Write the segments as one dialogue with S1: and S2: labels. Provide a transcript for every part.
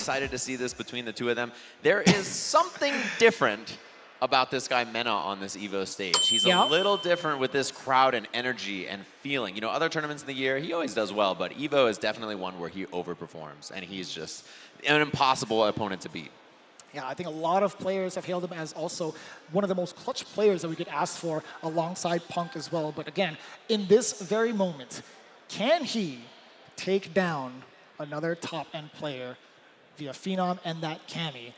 S1: excited to see this between the two of them. There is something different about this guy Mena on this EVO stage. He's a little different with this crowd and energy and feeling. You know, other tournaments in the year, he always does well, but EVO is definitely one where he overperforms, and he's just an impossible opponent to beat.
S2: Yeah, I think a lot of players have hailed him as also one of the most clutch players that we could ask for alongside Punk as well. But again, in this very moment, can he take down another top-end player via Phenom and that Cammy?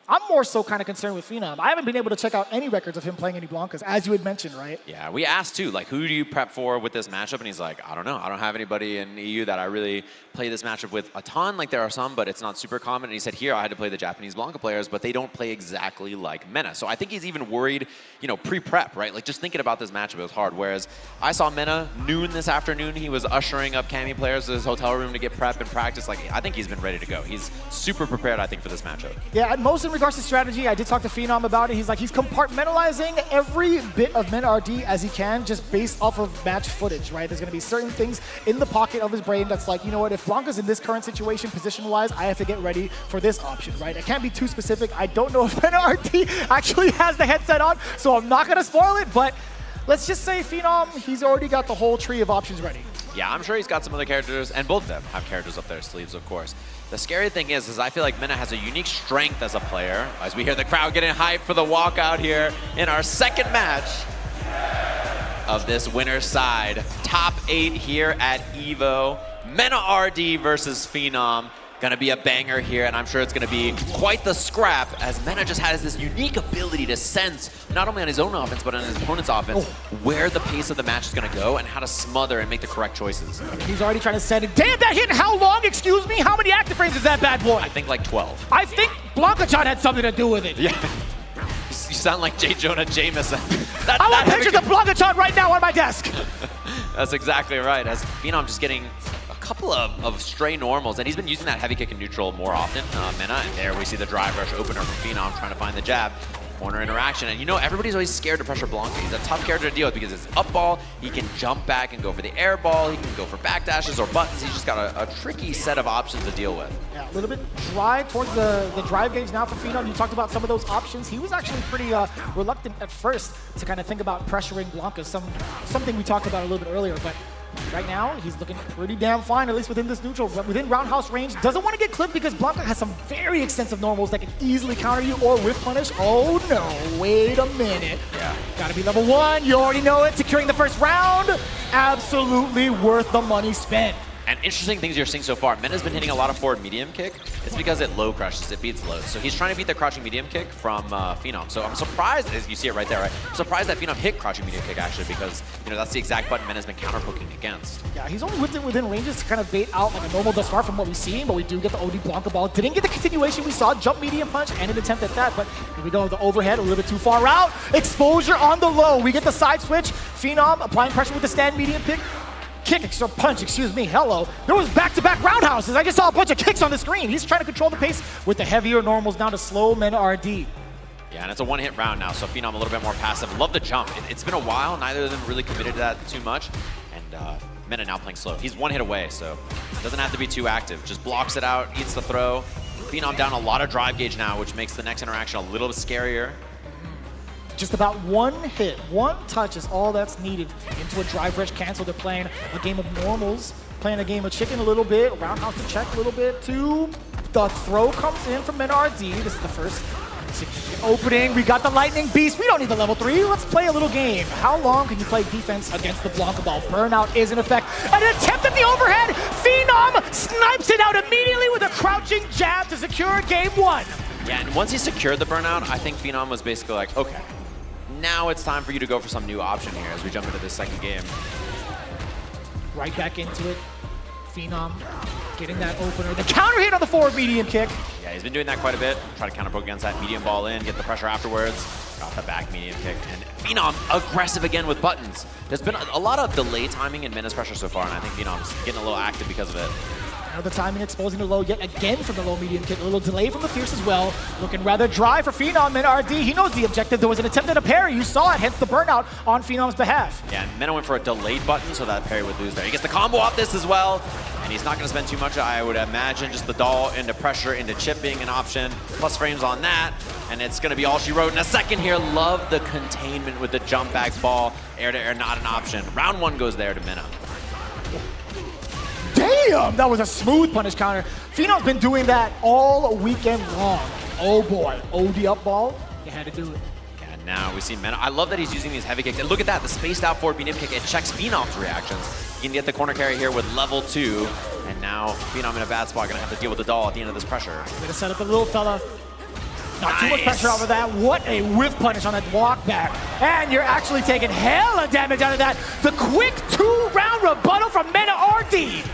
S2: I'm more so kind of concerned with Phenom. I haven't been able to check out any records of him playing any Blancas, as you had mentioned, right?
S1: Yeah, we asked too, like, who do you prep for with this matchup? And he's like, I don't know. I don't have anybody in EU that I really play this matchup with a ton. Like, there are some, but it's not super common. And he said, here, I had to play the Japanese Blanca players, but they don't play exactly like Mena. So I think he's even worried, you know, pre-prep, right? Like, just thinking about this matchup, it was hard. Whereas I saw Mena noon this afternoon. He was ushering up Cammy players to his hotel room to get prep and practice. Like, I think he's been ready to go. He's super prepared, I think, for this matchup.
S2: Yeah, and most in regards to strategy, I did talk to Phenom about it. He's like, he's compartmentalizing every bit of MenaRD as he can, just based off of match footage, right? There's going to be certain things in the pocket of his brain that's like, you know what, if Blanca's in this current situation, position-wise, I have to get ready for this option, right? I can't be too specific. I don't know if MenaRD actually has the headset on, so I'm not going to spoil it, but let's just say Phenom, he's already got the whole tree of options ready.
S1: Yeah, I'm sure he's got some other characters, and both of them have characters up their sleeves, of course. The scary thing is I feel like Mena has a unique strength as a player, as we hear the crowd getting hyped for the walkout here in our second match of this winner's side. Top 8 here at EVO. MenaRD versus Phenom. Gonna be a banger here, and I'm sure it's gonna be quite the scrap, as Mena just has this unique ability to sense, not only on his own offense, but on his opponent's offense, where the pace of the match is gonna go and how to smother and make the correct choices.
S2: He's already trying to send it. Damn, that hit how long? Excuse me? How many active frames is that bad boy?
S1: I think like 12.
S2: I think Blanca-chan had something to do with it.
S1: Yeah. You sound like J. Jonah Jameson.
S2: I want pictures of Blanca-chan right now on my desk.
S1: That's exactly right, as Phenom just getting couple of stray normals, and he's been using that heavy kick in neutral more often, Mena, and there we see the drive rush opener from Phenom trying to find the jab. Corner interaction, and you know, everybody's always scared to pressure Blanca. He's a tough character to deal with because it's up ball, he can jump back and go for the air ball, he can go for back dashes or buttons. He's just got a tricky set of options to deal with.
S2: Yeah, a little bit dry towards the drive gauge now for Phenom. You talked about some of those options. He was actually pretty reluctant at first to kind of think about pressuring Blanca, something we talked about a little bit earlier, but right now, he's looking pretty damn fine, at least within this neutral, within roundhouse range. Doesn't want to get clipped because Blanca has some very extensive normals that can easily counter you or whiff punish. Oh no, wait a minute.
S1: Yeah.
S2: Gotta be level 1, you already know it. Securing the first round, absolutely worth the money spent.
S1: And interesting things you're seeing so far, Mena's been hitting a lot of forward medium kick. It's because it low crushes, it beats low. So he's trying to beat the crouching medium kick from Phenom. So I'm surprised, as you see it right there, right? I'm surprised that Phenom hit crouching medium kick actually, because you know that's the exact button Mena's been counter poking against.
S2: Yeah, he's only within ranges to kind of bait out like a normal thus far from what we've seen, but we do get the OD Blanca ball. Didn't get the continuation we saw, jump medium punch and an attempt at that, but here we go, the overhead a little bit too far out. Exposure on the low, we get the side switch. Phenom applying pressure with the stand medium punch, excuse me, hello. There was back-to-back roundhouses. I just saw a bunch of kicks on the screen. He's trying to control the pace with the heavier normals down to slow MenaRD.
S1: Yeah, and it's a one-hit round now, so Phenom a little bit more passive. Love the jump. It's been a while, neither of them really committed to that too much. And Mena now playing slow. He's one hit away, so doesn't have to be too active. Just blocks it out, eats the throw. Phenom down a lot of drive gauge now, which makes the next interaction a little bit scarier.
S2: Just about one hit, one touch is all that's needed into a drive rush cancel. They're playing a game of normals, playing a game of chicken a little bit, roundhouse to check a little bit too. The throw comes in from MenaRD. This is the first significant opening. We got the lightning beast. We don't need the level 3. Let's play a little game. How long can you play defense against the Blanca ball? Burnout is in effect. An attempt at the overhead. Phenom snipes it out immediately with a crouching jab to secure game 1.
S1: Yeah, and once he secured the burnout, I think Phenom was basically like, okay, now it's time for you to go for some new option here as we jump into this second game.
S2: Right back into it. Phenom getting that opener. The counter hit on the forward medium kick.
S1: Yeah, he's been doing that quite a bit. Try to counter poke against that medium ball in, get the pressure afterwards. Got the back medium kick. And Phenom aggressive again with buttons. There's been a lot of delay timing in Mena's pressure so far, and I think Phenom's getting a little active because of it.
S2: The timing exposing the low yet again from the low medium kick. A little delay from the fierce as well. Looking rather dry for Phenom. MenaRD, he knows the objective. There was an attempt at a parry. You saw it, hence the burnout on Phenom's behalf.
S1: Yeah, and Mena went for a delayed button so that parry would lose there. He gets the combo off this as well. And he's not going to spend too much, I would imagine, just the doll into pressure, into chipping, an option, plus frames on that. And it's going to be all she wrote in a second here. Love the containment with the jump back ball. Air to air, not an option. Round 1 goes there to Mena.
S2: Damn, that was a smooth punish counter. Phenom's been doing that all weekend long. Oh boy, OD up ball, you had to do it.
S1: And now we see Mena. I love that he's using these heavy kicks. And look at that, the spaced out forward medium kick. It checks Phenom's reactions. He can get the corner carry here with level 2. And now Phenom in a bad spot, gonna have to deal with the doll at the end of this pressure.
S2: Gonna set up the little fella. Not too much pressure over that. What a whiff punish on that walk back. And you're actually taking hella damage out of that. The quick 2-round rebuttal from MenaRD.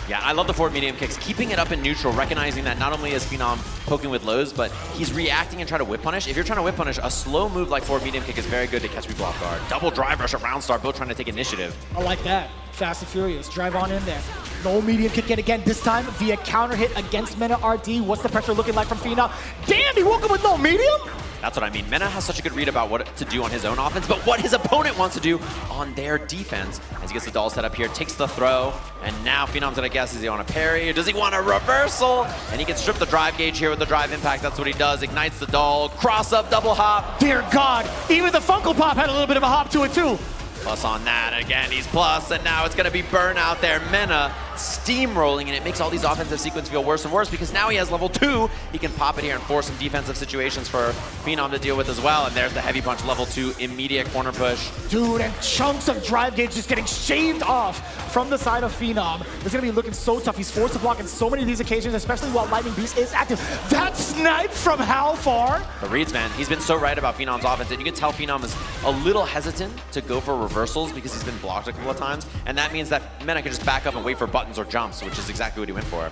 S1: Yeah, I love the forward medium kicks, keeping it up in neutral, recognizing that not only is Phenom poking with lows, but he's reacting and trying to whip punish. If you're trying to whip punish, a slow move like forward medium kick is very good to catch people off guard. Double drive rush at round start, both trying to take initiative.
S2: I like that. Fast and furious. Drive on in there. No medium kick yet again, this time via counter hit against MenaRD. What's the pressure looking like from Phenom? Damn, he woke up with no medium?
S1: That's what I mean. Mena has such a good read about what to do on his own offense, but what his opponent wants to do on their defense. As he gets the doll set up here, takes the throw, and now Phenom's gonna guess, is he on a parry, or does he want a reversal? And he can strip the drive gauge here with the drive impact. That's what he does. Ignites the doll, cross up, double hop.
S2: Dear God, even the Funko Pop had a little bit of a hop to it too.
S1: Plus on that, again, he's plus, and now it's gonna be burnout there. Mena steamrolling, and it makes all these offensive sequences feel worse and worse because now he has level 2. He can pop it here and force some defensive situations for Phenom to deal with as well. And there's the heavy punch, level 2, immediate corner push.
S2: Dude, and chunks of drive gauge just getting shaved off from the side of Phenom. It's gonna be looking so tough. He's forced to block in so many of these occasions, especially while Lightning Beast is active. That snipe from how far?
S1: The reads, man, he's been so right about Phenom's offense, and you can tell Phenom is a little hesitant to go for reversals because he's been blocked a couple of times, and that means that Mena can just back up and wait for buttons or jumps, which is exactly what he went for.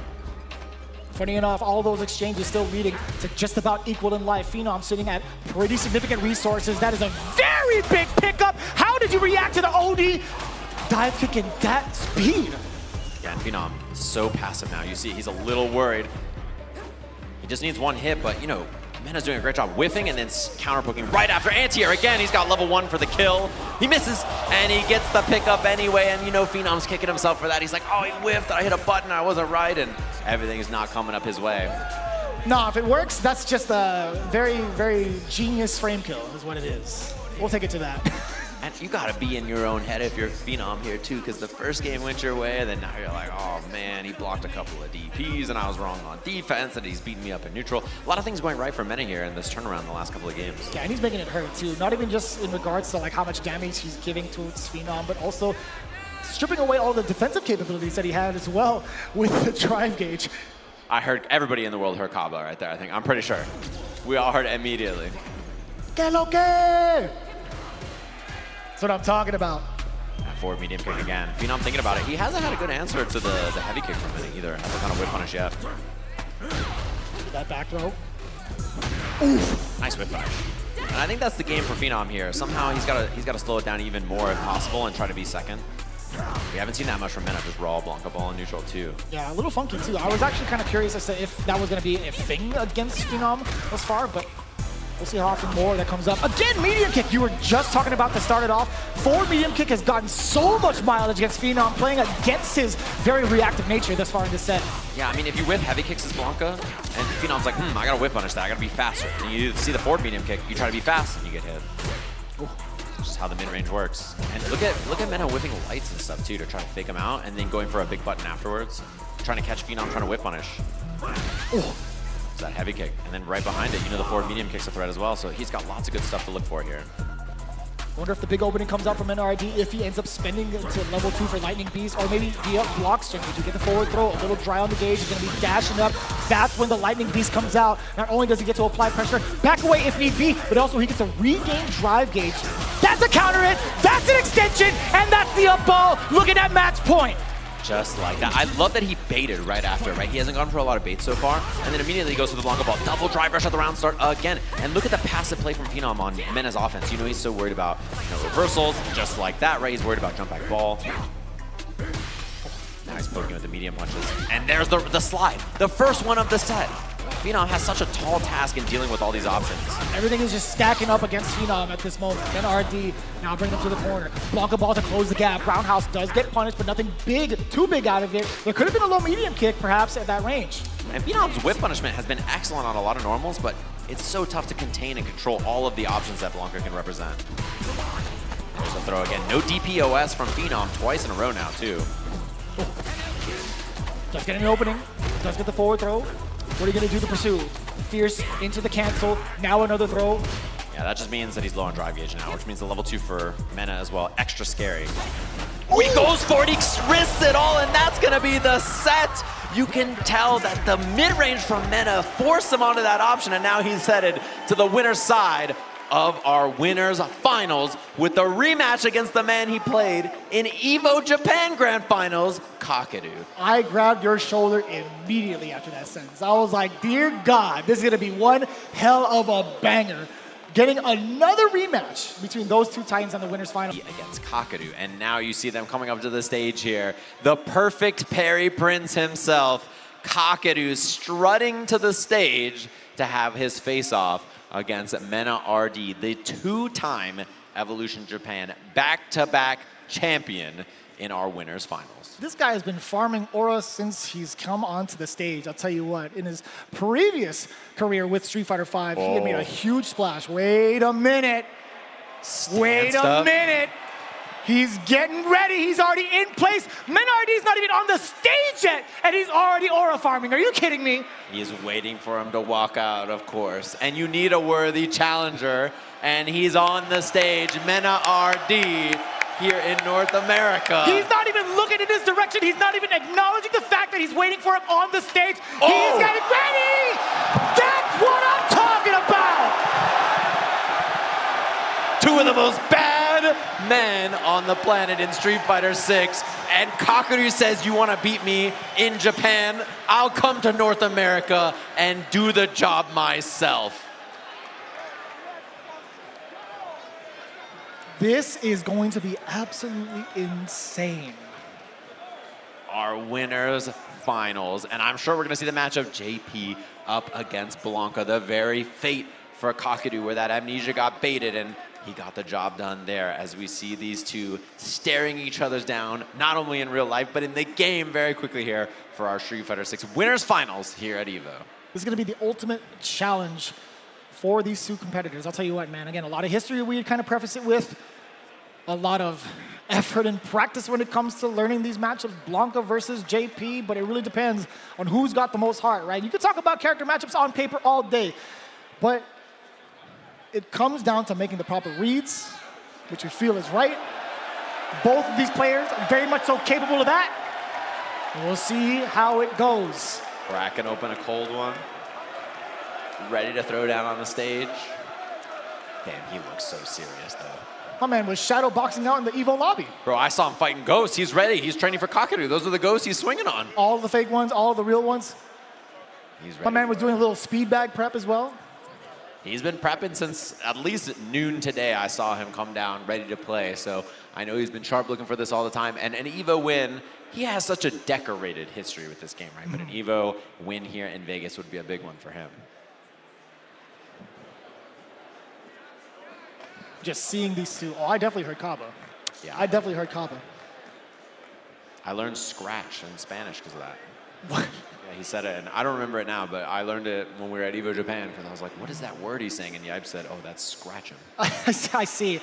S2: Funny enough, all those exchanges still leading to just about equal in life. Phenom sitting at pretty significant resources. That is a very big pickup. How did you react to the OD dive kick in that speed?
S1: Yeah, and Phenom is so passive now. You see, he's a little worried. He just needs one hit, but you know, Mena's doing a great job whiffing and then counter poking right after anti-air. Again, he's got level 1 for the kill. He misses, and he gets the pickup anyway, and you know Phenom's kicking himself for that. He's like, oh, he whiffed, I hit a button, I wasn't right, and everything is not coming up his way.
S2: No, if it works, that's just a very, very genius frame kill is what it is. We'll take it to that.
S1: And you gotta be in your own head if you're Phenom here too, because the first game went your way, and then now you're like, oh man, he blocked a couple of DPs, and I was wrong on defense, and he's beating me up in neutral. A lot of things going right for Mena here in this turnaround in the last couple of games.
S2: Yeah, and he's making it hurt too. Not even just in regards to like how much damage he's giving towards Phenom, but also stripping away all the defensive capabilities that he had as well with the drive gauge.
S1: I heard, everybody in the world heard Kabla right there, I think. I'm pretty sure. We all heard it immediately.
S2: Que lo que? That's what I'm talking about.
S1: Forward medium kick again. Phenom thinking about it. He hasn't had a good answer to the heavy kick from Mena either. Hasn't kind of whip punish yet.
S2: That back throw.
S1: Oof. Nice whip punish. And I think that's the game for Phenom here. Somehow he's got to slow it down even more if possible and try to be second. We haven't seen that much from Mena, just raw Blanca ball in neutral too.
S2: Yeah, a little funky too. I was actually kind of curious as to if that was going to be a thing against Phenom thus far, but we'll see how often more that comes up. Again, medium kick. You were just talking about to start it off. Forward medium kick has gotten so much mileage against Phenom, playing against his very reactive nature thus far in this set.
S1: Yeah, I mean, if you whip heavy kicks as Blanca, and Phenom's like, I gotta whip punish that, I gotta be faster. And you see the forward medium kick, you try to be fast, and you get hit. It's just how the mid-range works. And look at Mena whipping lights and stuff too to try to fake him out, and then going for a big button afterwards, trying to catch Phenom, trying to whip punish. That heavy kick, and then right behind it, you know, the forward medium kick's a threat as well, so he's got lots of good stuff to look for here.
S2: Wonder if the big opening comes out from MenaRD if he ends up spending to level 2 for Lightning Beast, or maybe via block string. Did you get the forward throw, a little dry on the gauge, he's going to be dashing up. That's when the Lightning Beast comes out. Not only does he get to apply pressure, back away if need be, but also he gets a regain drive gauge. That's a counter hit, that's an extension, and that's the up ball. Look at that match point.
S1: Just like that. I love that he baited right after, right? He hasn't gone for a lot of baits so far, and then immediately goes for the Blanca ball. Double drive rush at the round start again. And look at the passive play from Phenom on Mena's offense. You know, he's so worried about reversals, just like that, right? He's worried about jump back ball. Now he's poking with the medium punches. And there's the slide, the first one of the set. Phenom has such a tall task in dealing with all these options.
S2: Everything is just stacking up against Phenom at this moment. MenaRD now bring them to the corner. Blanca ball to close the gap. Roundhouse does get punished, but nothing too big out of it. There could have been a low medium kick, perhaps, at that range.
S1: And Phenom's whip punishment has been excellent on a lot of normals, but it's so tough to contain and control all of the options that Blanca can represent. There's a throw again. No DPOS from Phenom twice in a row now, too.
S2: Just getting an opening. Does get the forward throw. What are you going to do to pursue? Fierce into the cancel. Now another throw.
S1: Yeah, that just means that he's low on drive gauge now, which means the level 2 for Mena as well. Extra scary. Oh, he goes for it, he risks it all, and that's going to be the set. You can tell that the mid-range from Mena forced him onto that option, and now he's headed to the winner's side of our winners finals with the rematch against the man he played in EVO Japan Grand Finals, Curated.
S2: I grabbed your shoulder immediately after that sentence. I was like, dear God, this is going to be one hell of a banger. Getting another rematch between those two Titans on the winners final.
S1: Against Curated, and now you see them coming up to the stage here. The perfect Perry Prince himself, Curated, strutting to the stage to have his face-off against MenaRD, the two-time Evolution Japan back-to-back champion in our winners finals.
S2: This guy has been farming aura since he's come onto the stage. I'll tell you what, in his previous career with Street Fighter V, he had made a huge splash. Wait a minute. Wait a minute. He's getting ready. He's already in place. MenaRD's not even on the stage yet, and he's already aura farming. Are you kidding me?
S1: He's waiting for him to walk out, of course. And you need a worthy challenger, and he's on the stage. MenaRD here in North America.
S2: He's not even looking in his direction. He's not even acknowledging the fact that he's waiting for him on the stage. He's getting ready. That's what I'm talking about.
S1: Two of the most bad men on the planet in Street Fighter 6. And Curated says, you want to beat me in Japan? I'll come to North America and do the job myself.
S2: This is going to be absolutely insane.
S1: Our winners finals, and I'm sure we're going to see the match of JP up against Blanca, the very fate for Curated, where that amnesia got baited, and he got the job done there as we see these two staring each other down, not only in real life, but in the game very quickly here for our Street Fighter 6 winners finals here at EVO.
S2: This is going to be the ultimate challenge for these two competitors. I'll tell you what, man, again, a lot of history we kind of preface it with, a lot of effort and practice when it comes to learning these matchups, Blanca versus JP, but it really depends on who's got the most heart, right? You can talk about character matchups on paper all day, but it comes down to making the proper reads, which we feel is right. Both of these players are very much so capable of that. We'll see how it goes.
S1: Cracking open a cold one. Ready to throw down on the stage. Damn, he looks so serious, though.
S2: My man was shadow boxing out in the EVO lobby.
S1: Bro, I saw him fighting ghosts. He's ready. He's training for Curated. Those are the ghosts he's swinging on.
S2: All the fake ones, all the real ones.
S1: He's ready.
S2: My man was doing a little speed bag prep as well.
S1: He's been prepping since at least noon today. I saw him come down ready to play. So I know he's been sharp looking for this all the time. And an EVO win, he has such a decorated history with this game, right? But an EVO win here in Vegas would be a big one for him.
S2: Just seeing these two. Oh, I definitely heard Kaba.
S1: Yeah.
S2: I definitely heard Kaba.
S1: I learned scratch in Spanish because of that.
S2: What?
S1: Yeah, he said it, and I don't remember it now, but I learned it when we were at EVO Japan because I was like, what is that word he's saying? And Yipe said, oh, that's scratch him.
S2: I see.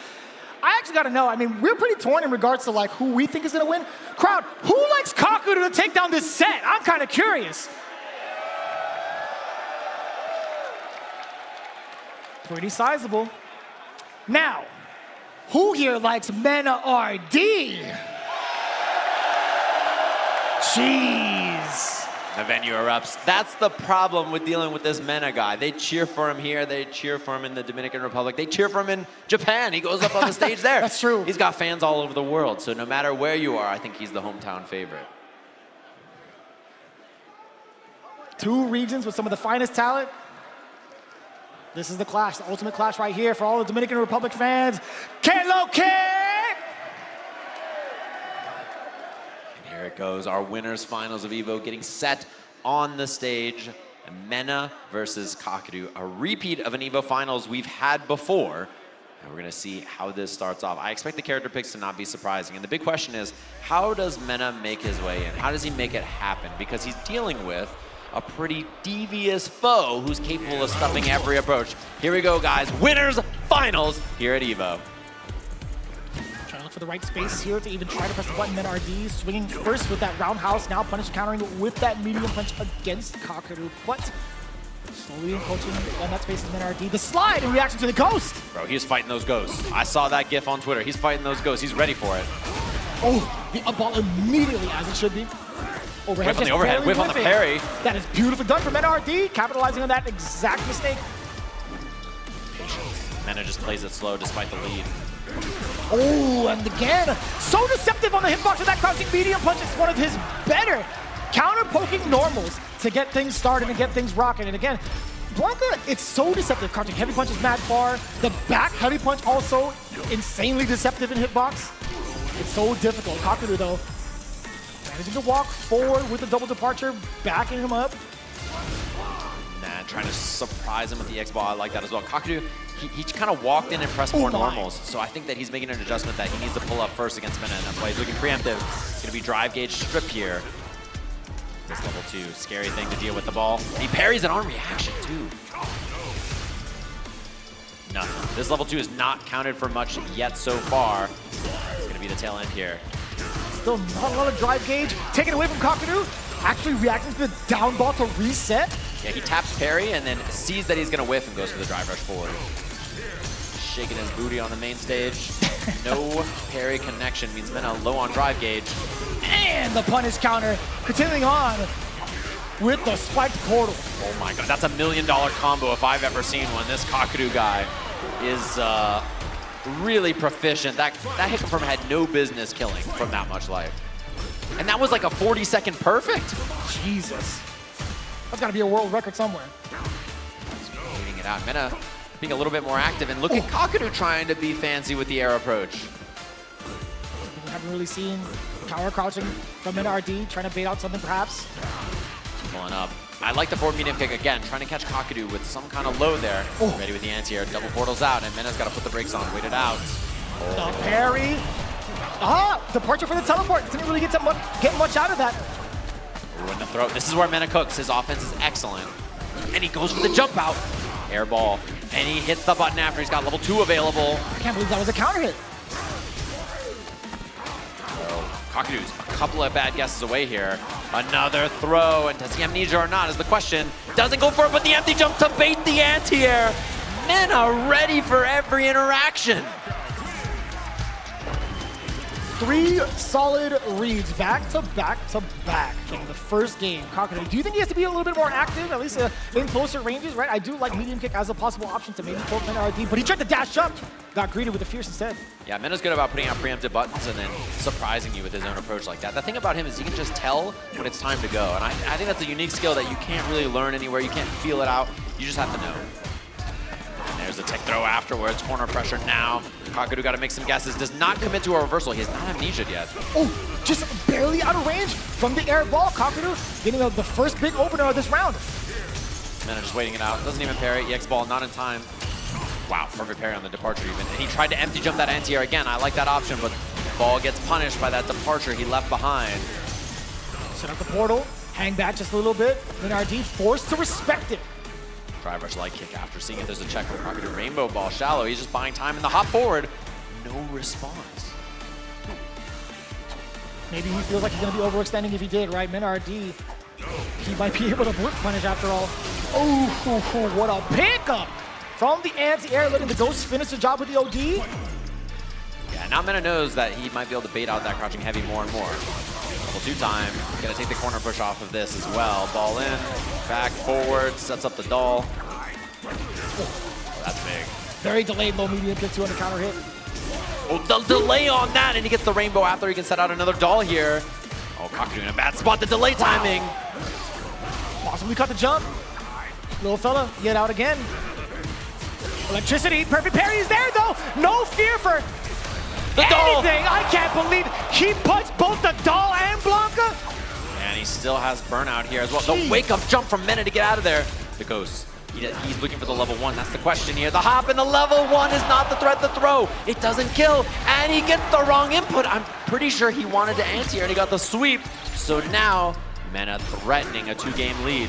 S2: I actually got to know. I mean, we're pretty torn in regards to like who we think is going to win. Crowd, who likes Curated to take down this set? I'm kind of curious. Pretty sizable. Now, who here likes MenaRD? Jeez.
S1: The venue erupts. That's the problem with dealing with this Mena guy. They cheer for him here. They cheer for him in the Dominican Republic. They cheer for him in Japan. He goes up on the stage there.
S2: That's true.
S1: He's got fans all over the world. So no matter where you are, I think he's the hometown favorite.
S2: Two regions with some of the finest talent. This is the clash, the ultimate clash right here for all the Dominican Republic fans. Que lo que! And
S1: here it goes, our winners finals of EVO getting set on the stage Mena versus Kakadu, a repeat of an EVO finals we've had before. And we're gonna see how this starts off. I expect the character picks to not be surprising. And the big question is, how does Mena make his way in? How does he make it happen? Because he's dealing with a pretty devious foe who's capable of stuffing every approach. Here we go, guys. Winners finals here at EVO.
S2: Trying to look for the right space here to even try to press the button. MenaRD swinging first with that roundhouse, now punish countering with that medium punch against Kakadu. But slowly encroaching on that space is MenaRD. The slide in reaction to the ghost.
S1: Bro, he's fighting those ghosts. I saw that gif on Twitter. He's fighting those ghosts. He's ready for it.
S2: Oh, the up ball immediately as it should be. Overhead,
S1: whiff on the overhead, whiff on the parry.
S2: That is beautifully done for MenaRD, capitalizing on that exact mistake.
S1: Mena just plays it slow despite the lead.
S2: Oh, and again, so deceptive on the hitbox with that crouching medium punch. It's one of his better counter-poking normals to get things started and get things rocking. And again, Blanka, it's so deceptive. Crouching heavy punch is mad far. The back heavy punch also insanely deceptive in hitbox. It's so difficult. Kakadu, though, managing to walk forward with the double departure, backing him up.
S1: Nah, trying to surprise him with the X-ball. I like that as well. Kakadu, he kind of walked in and pressed more normals, so I think that he's making an adjustment that he needs to pull up first against Mena, and that's why he's looking preemptive. It's going to be drive gauge strip here. This level 2, scary thing to deal with the ball. And he parries it on reaction, too. Nothing. This level 2 is not counted for much yet so far. It's going to be the tail end here.
S2: Still not a lot of drive gauge. Taken away from Kakadu. Actually reacting to the down ball to reset.
S1: Yeah, he taps parry and then sees that he's going to whiff and goes for the drive rush forward. Shaking his booty on the main stage. No parry connection means Mena low on drive gauge.
S2: And the punish counter continuing on with the spiked portal.
S1: Oh my god, that's $1 million combo if I've ever seen one. This Kakadu guy is really proficient. That hit confirm had no business killing from that much life. And that was like a 40-second perfect.
S2: Jesus. That's got to be a world record somewhere.
S1: Waiting it out. Mena being a little bit more active, and look at Kakadu trying to be fancy with the air approach.
S2: We haven't really seen counter crouching from MenaRD, trying to bait out something perhaps.
S1: Pulling up. I like the forward medium kick again, trying to catch Kakadu with some kind of load there. Ready with the anti-air, double portals out, and Mena's got to put the brakes on, wait it out.
S2: The parry. Departure for the teleport. Didn't really get much out of that.
S1: Ooh, in the throat. This is where Mena cooks. His offense is excellent. And he goes for the jump out. Air ball. And he hits the button after he's got level 2 available.
S2: I can't believe that was a counter hit.
S1: Kakadu's a couple of bad guesses away here. Another throw, and does he amnesia or not is the question. Doesn't go for it, but the empty jump to bait the anti-air. Mena ready for every interaction.
S2: 3 solid reads back to back to back in the first game. Kakadu, do you think he has to be a little bit more active, at least in closer ranges, right? I do like medium kick as a possible option to maybe poke MenaRD, but he tried to dash up, got greeted with a fierce instead.
S1: Yeah, Mena's good about putting out preemptive buttons and then surprising you with his own approach like that. The thing about him is he can just tell when it's time to go, and I think that's a unique skill that you can't really learn anywhere. You can't feel it out. You just have to know. And there's the tech throw afterwards. Corner pressure now. Kakadu got to make some guesses. Does not commit to a reversal. He has not amnesia'd yet.
S2: Oh, just barely out of range from the air ball. Kakadu getting the first big opener of this round.
S1: Mena just waiting it out. Doesn't even parry. EX ball not in time. Wow, perfect parry on the departure even. And he tried to empty jump that anti-air again. I like that option, but ball gets punished by that departure he left behind.
S2: Set up the portal, hang back just a little bit. MenaRD forced to respect it.
S1: Drive rush light kick after seeing if there's a check from Kakadu. Rainbow ball shallow. He's just buying time in the hop forward. No response.
S2: Maybe he feels like he's going to be overextending if he did, right? MenaRD, he might be able to blip punish after all. Oh, what a pickup from the anti-air, letting the Ghost finish the job with the OD.
S1: Yeah, now Mena knows that he might be able to bait out that crouching heavy more and more. Level 2 time. Gonna take the corner push off of this as well. Ball in, back, forward, sets up the doll. Oh, that's big.
S2: Very delayed low medium kick, 2 on the counter hit.
S1: Oh, the delay on that, and he gets the rainbow after he can set out another doll here. Oh, Kakadu in a bad spot. The delay timing.
S2: Possibly cut the jump. Little fella, get out again. Electricity, perfect parry is there though. No fear for
S1: the doll.
S2: anything. I can't believe he punched both the doll and Blanka.
S1: And and he still has burnout here as well. The wake-up jump from Mena to get out of there. The ghost. He's looking for the level 1. That's the question here. The hop in the level 1 is not the threat to throw. It doesn't kill, and he gets the wrong input. I'm pretty sure he wanted to anti-air, and he got the sweep. So now, Mena threatening a 2-game lead.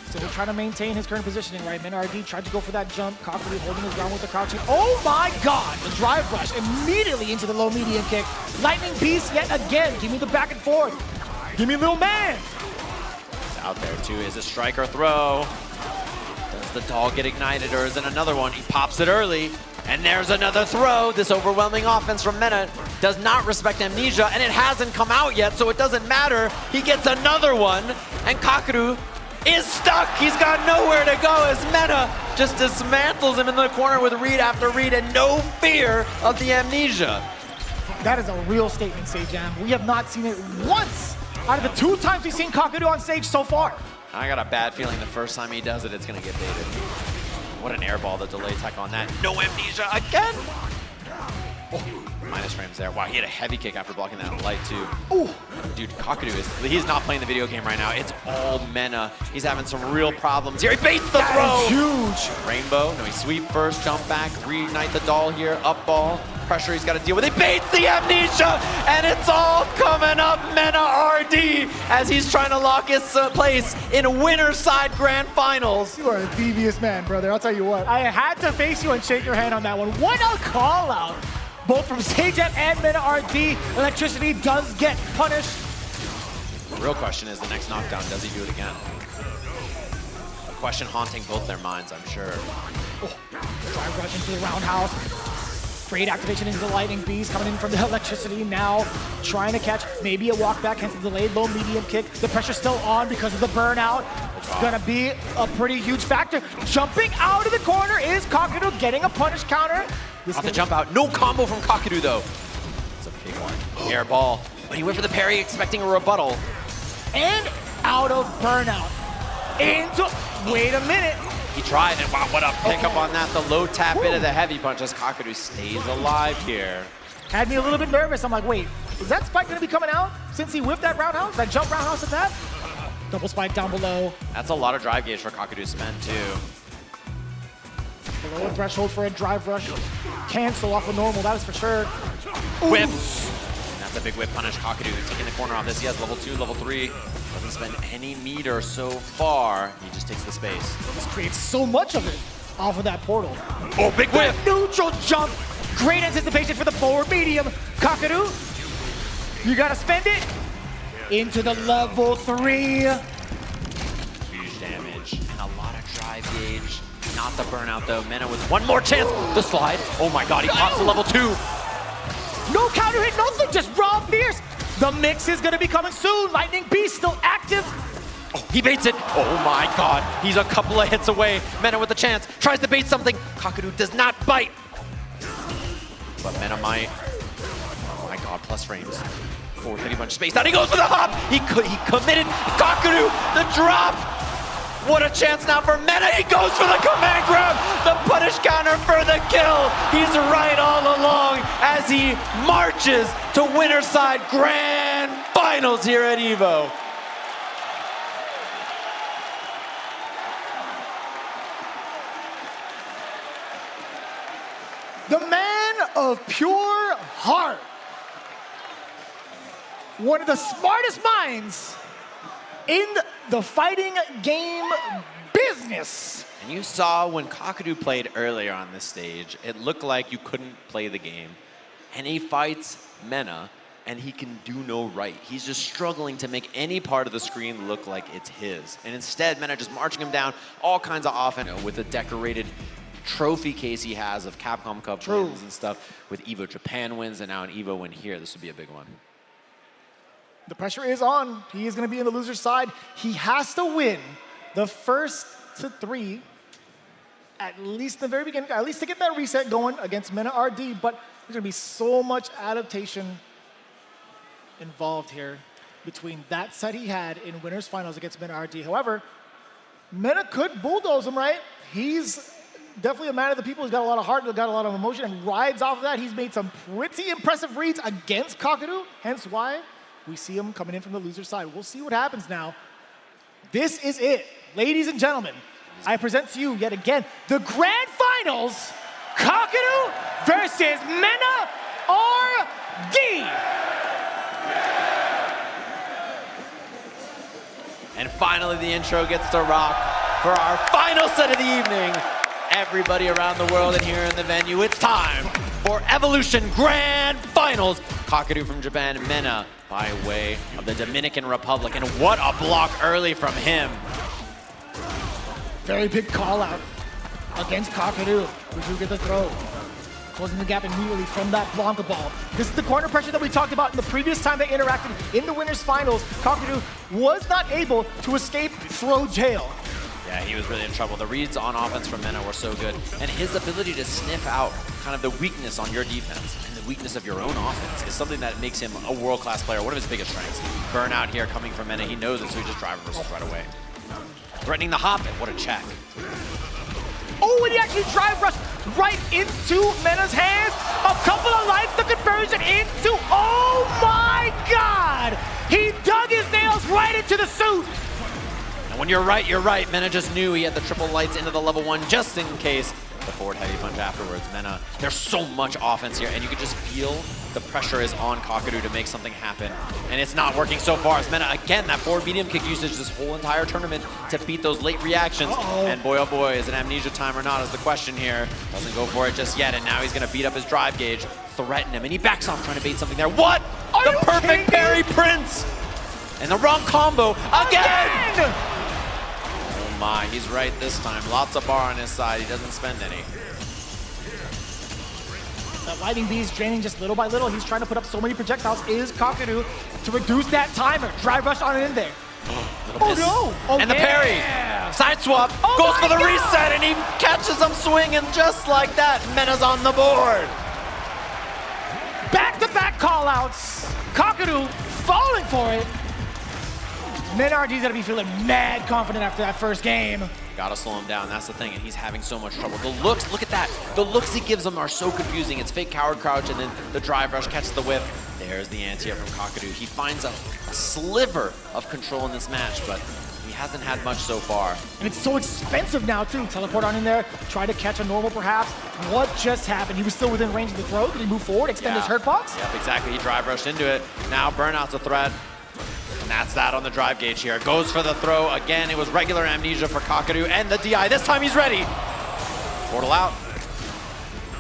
S2: So he's trying to maintain his current positioning, right? MenaRD tried to go for that jump. Capcom holding his ground with the crouching. Oh my God! The drive rush immediately into the low medium kick. Lightning Beast yet again. Give me the back and forth. Give me little man.
S1: Out there too is a strike or throw. Does the dog get ignited or is it another one? He pops it early and there's another throw. This overwhelming offense from Mena does not respect Amnesia and it hasn't come out yet, so it doesn't matter. He gets another one and Kakeru is stuck. He's got nowhere to go as Mena just dismantles him in the corner with read after read and no fear of the Amnesia.
S2: That is a real statement, Sejam. We have not seen it once out of the 2 times we've seen Kakeru on stage so far.
S1: I got a bad feeling the first time he does it, it's gonna get baited. What an airball, the delay tech on that. No Amnesia again! Oh, minus frames there. Wow, he had a heavy kick after blocking that light too.
S2: Ooh.
S1: Dude, Kakeru he's not playing the video game right now. It's all Mena. He's having some real problems here. He baits the throw!
S2: That is huge!
S1: Rainbow, no, he sweep first, jump back, reignite the doll here, up ball. Pressure he's got to deal with. He baits the Amnesia, and it's all coming up MenaRD as he's trying to lock his place in winner side grand finals.
S2: You are a devious man, brother. I'll tell you what. I had to face you and shake your hand on that one. What a call out, both from Sejam and MenaRD. Electricity does get punished.
S1: The real question is the next knockdown, does he do it again? A question haunting both their minds, I'm sure.
S2: Oh, drive rush into the roundhouse. Great activation into the Lightning Beast, coming in from the electricity now, trying to catch maybe a walk back, hence the delayed low medium kick. The pressure's still on because of the burnout. It's gonna be a pretty huge factor. Jumping out of the corner is Kakeru getting a punish counter.
S1: Off the jump out, no combo from Kakeru though. It's a big one. Air ball, but he went for the parry expecting a rebuttal.
S2: And out of burnout. Wait a minute.
S1: He tried, and wow, what a pickup on that. The low tap into the heavy punch as Kakeru stays alive here.
S2: Had me a little bit nervous. I'm like, wait, is that spike gonna be coming out since he whipped that roundhouse, that jump roundhouse at that? Double spike down below.
S1: That's a lot of drive gauge for Kakeru to spend too.
S2: Below a threshold for a drive rush. Cancel off of normal, that is for sure.
S1: Whip. And that's a big whip punish. Kakeru taking the corner off this. He has level 2, level 3. Doesn't spend any meter so far. He just takes the space.
S2: This creates so much of it off of that portal.
S1: Oh, big whip!
S2: Neutral jump. Great anticipation for the forward medium. Kakeru, you gotta spend it into the level 3.
S1: Huge damage and a lot of drive gauge. Not the burnout though. Mena with one more chance. The slide. Oh my God, he pops to level 2.
S2: No counter hit, nothing, just raw fierce. The mix is gonna be coming soon. Lightning Beast still active.
S1: Oh, he baits it. Oh my God. He's a couple of hits away. Mena with a chance. Tries to bait something. Kakeru does not bite. But Mena might. Oh my God, plus frames. Forward hitting bunch of space. Now he goes for the hop. He committed. Kakeru, the drop. What a chance now for Mena. He goes for the command grab. The punish counter for the kill. He's right all along as he marches to winner side grand finals here at EVO.
S2: The man of pure heart. One of the smartest minds in the fighting game business.
S1: And you saw when Kakeru played earlier on this stage, it looked like you couldn't play the game. And he fights Mena, and he can do no right. He's just struggling to make any part of the screen look like it's his. And instead, Mena just marching him down, all kinds of offense with a decorated trophy case he has of Capcom Cups wins and stuff, with EVO Japan wins, and now an EVO win here. This would be a big one.
S2: The pressure is on. He is going to be in the loser's side. He has to win the first to 3, at least in the very beginning, at least to get that reset going against MenaRD, but there's going to be so much adaptation involved here between that set he had in winners finals against MenaRD. However, Mena could bulldoze him, right? He's definitely a man of the people. He's got a lot of heart, he's got a lot of emotion, and rides off of that. He's made some pretty impressive reads against Kakeru, hence why We see him coming in from the loser side. We'll see what happens now. This is it. Ladies and gentlemen, I present to you yet again the grand finals, Kakadu versus MenaRD.
S1: And finally, the intro gets to rock for our final set of the evening. Everybody around the world and here in the venue, it's time for Evolution Grand Finals. Kakadu from Japan, Mena by way of the Dominican Republic. And what a block early from him.
S2: Very big call out against Kakadu, which will get the throw. Closing the gap immediately from that Blanca ball. This is the corner pressure that we talked about in the previous time they interacted in the winners finals. Kakadu was not able to escape throw jail.
S1: Yeah, he was really in trouble. The reads on offense from Mena were so good. And his ability to sniff out kind of the weakness on your defense and the weakness of your own offense is something that makes him a world-class player. One of his biggest strengths. Burnout here coming from Mena. He knows it, so he just drive reversals right away. Threatening the hop, and what a check.
S2: Oh, and he actually drive rushed right into Mena's hands. A couple of lights, the conversion into, oh my God! He dug his nails right into the suit.
S1: And when you're right, you're right. Mena just knew he had the triple lights into the level 1 just in case. The forward heavy punch afterwards. Mena, there's so much offense here, and you can just feel the pressure is on Kakadu to make something happen. And it's not working so far. As Mena, again, that forward medium kick usage this whole entire tournament to beat those late reactions. And boy, oh boy, is it amnesia time or not is the question here. Doesn't go for it just yet, and now he's gonna beat up his drive gauge, threaten him, and he backs off trying to bait something there. What? The perfect parry, Prince! And the wrong combo again! Oh my, he's right this time. Lots of bar on his side. He doesn't spend any.
S2: That Lightning Beast draining just little by little. He's trying to put up so many projectiles. Is Kakadu to reduce that timer. Drive rush on it in there. Oh no! Oh,
S1: and the parry! Side swap, goes for the reset, and he catches him swinging just like that. Mena's on the board.
S2: Back-to-back call-outs. Kakadu falling for it. MenaRD's gonna be feeling mad confident after that first game.
S1: Gotta slow him down, that's the thing, and he's having so much trouble. The looks, look at that. The looks he gives him are so confusing. It's fake coward crouch, and then the drive rush catches the whip. There's the anti-air from Kakadu. He finds a sliver of control in this match, but he hasn't had much so far.
S2: And it's so expensive now, too. Teleport on in there, try to catch a normal, perhaps. What just happened? He was still within range of the throw. Did he move forward, extend his hurt box?
S1: Yep, exactly. He drive rushed into it. Now Burnout's a threat. And that's that on the drive gauge here. Goes for the throw. Again, it was regular amnesia for Kakadu and the DI. This time he's ready. Portal out.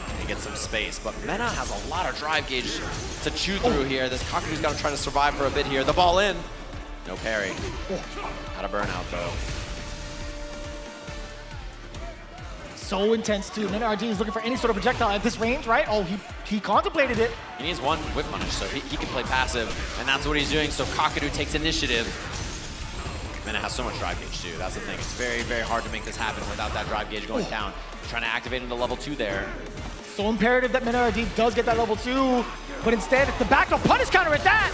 S1: And he gets some space. But Mena has a lot of drive gauge to chew through here. This Kakadu's got to try to survive for a bit here. The ball in. No parry. Had a burnout though.
S2: So intense too. MenaRD is looking for any sort of projectile at this range, right? Oh, he contemplated it.
S1: He needs one whip punish, so he can play passive, and that's what he's doing. So Kakadu takes initiative. Mena has so much drive gauge too. That's the thing. It's very, very hard to make this happen without that drive gauge going down. He's trying to activate into level 2 there.
S2: So imperative that MenaRD does get that level 2, but instead it's the back to punish counter at that.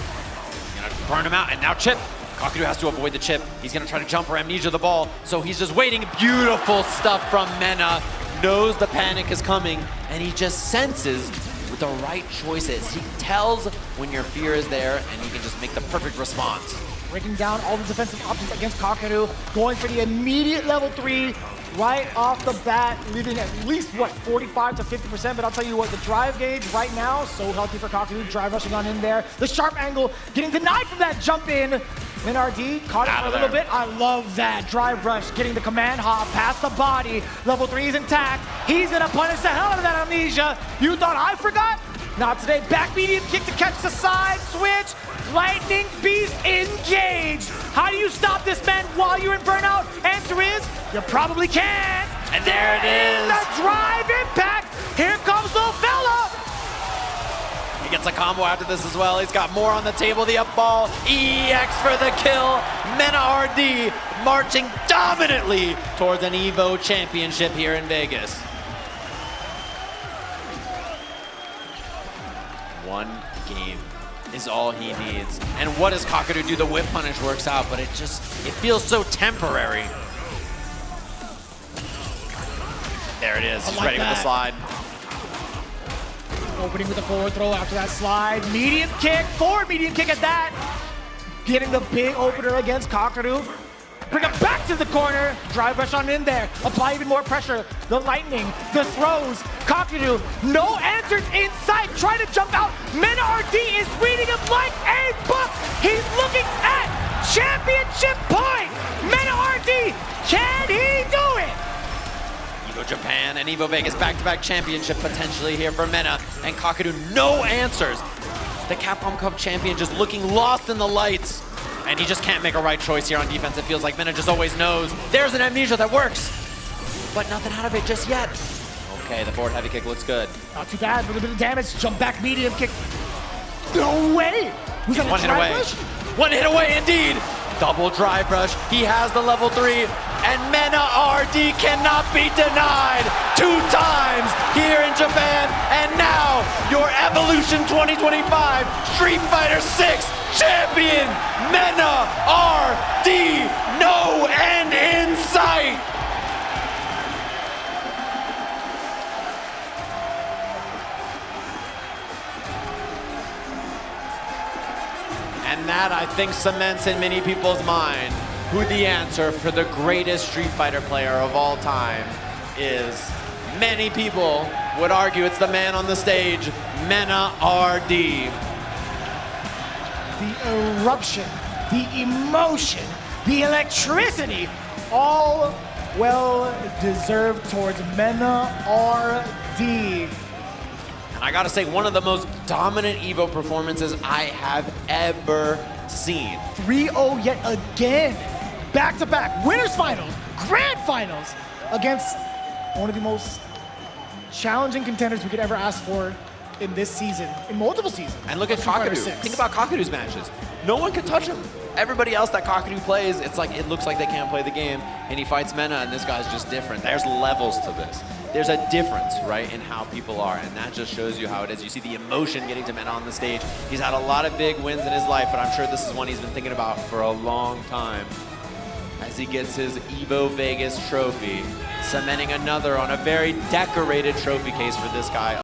S1: He's gonna burn him out, and now chip. Kakadu has to avoid the chip. He's gonna try to jump or amnesia the ball, so he's just waiting. Beautiful stuff from Mena. Knows the panic is coming, and he just senses with the right choices. He tells when your fear is there, and he can just make the perfect response.
S2: Breaking down all the defensive options against Kakadu, going for the immediate level 3 right off the bat, leaving at least, what, 45 to 50%, but I'll tell you what, the drive gauge right now, so healthy for Kakadu, drive rushing on in there. The sharp angle, getting denied from that jump in. MenaRD caught it for a little bit. I love that. Drive rush, getting the command hop past the body. Level 3 is intact. He's gonna punish the hell out of that amnesia. You thought I forgot? Not today. Back medium kick to catch the side switch. Lightning Beast engaged. How do you stop this man while you're in burnout? Answer is, you probably can.
S1: And there it is.
S2: The drive impact. Here comes the fella.
S1: He gets a combo after this as well. He's got more on the table. The up ball. EX for the kill. MenaRD marching dominantly towards an EVO championship here in Vegas. One game is all he needs. And what does Kakadu do? The whip punish works out, but it feels so temporary. There it is. He's ready with the slide.
S2: Opening with a forward throw after that slide. Medium kick, forward medium kick at that. getting the big opener against Kakadu. Bring him back to the corner, drive rush on in there, apply even more pressure. The lightning, the throws, Kakadu, no answers inside, trying to jump out. MenaRD is reading him like a book. He's looking at championship point. MenaRD, can he do it?
S1: EVO Japan and EVO Vegas back-to-back championship potentially here for Mena. And Kakadu, no answers. The Capcom Cup champion just looking lost in the lights. And he just can't make a right choice here on defense. It feels like Mena just always knows. There's an amnesia that works, but nothing out of it just yet. Okay, the forward heavy kick looks good.
S2: Not too bad, a little bit of damage. Jump back medium kick. No way! Was that
S1: One
S2: a
S1: hit
S2: drive
S1: away.
S2: rush?
S1: One hit away indeed. Double drive rush. He has the level 3. And MenaRD cannot be denied 2 times here in Japan. And now your Evolution 2025 Street Fighter 6 champion, MenaRD, no end in sight. And that, I think, cements in many people's mind who the answer for the greatest Street Fighter player of all time is. Many people would argue it's the man on the stage, MenaRD.
S2: The eruption, the emotion, the electricity, all well deserved towards MenaRD.
S1: And I gotta say, one of the most dominant EVO performances I have ever seen.
S2: 3-0 yet again. Back-to-back winners finals, grand finals against one of the most challenging contenders we could ever ask for in this season, in multiple seasons.
S1: And look at
S2: Street Fighter
S1: Kakadu.
S2: 6.
S1: Think about Kakadu's matches. No one can touch him. Everybody else that Kakadu plays, it's like it looks like they can't play the game, and he fights Mena, and this guy's just different. There's levels to this. There's a difference, right, in how people are, and that just shows you how it is. You see the emotion getting to Mena on the stage. He's had a lot of big wins in his life, but I'm sure this is one he's been thinking about for a long time. As he gets his EVO Vegas trophy, cementing another on a very decorated trophy case for this guy.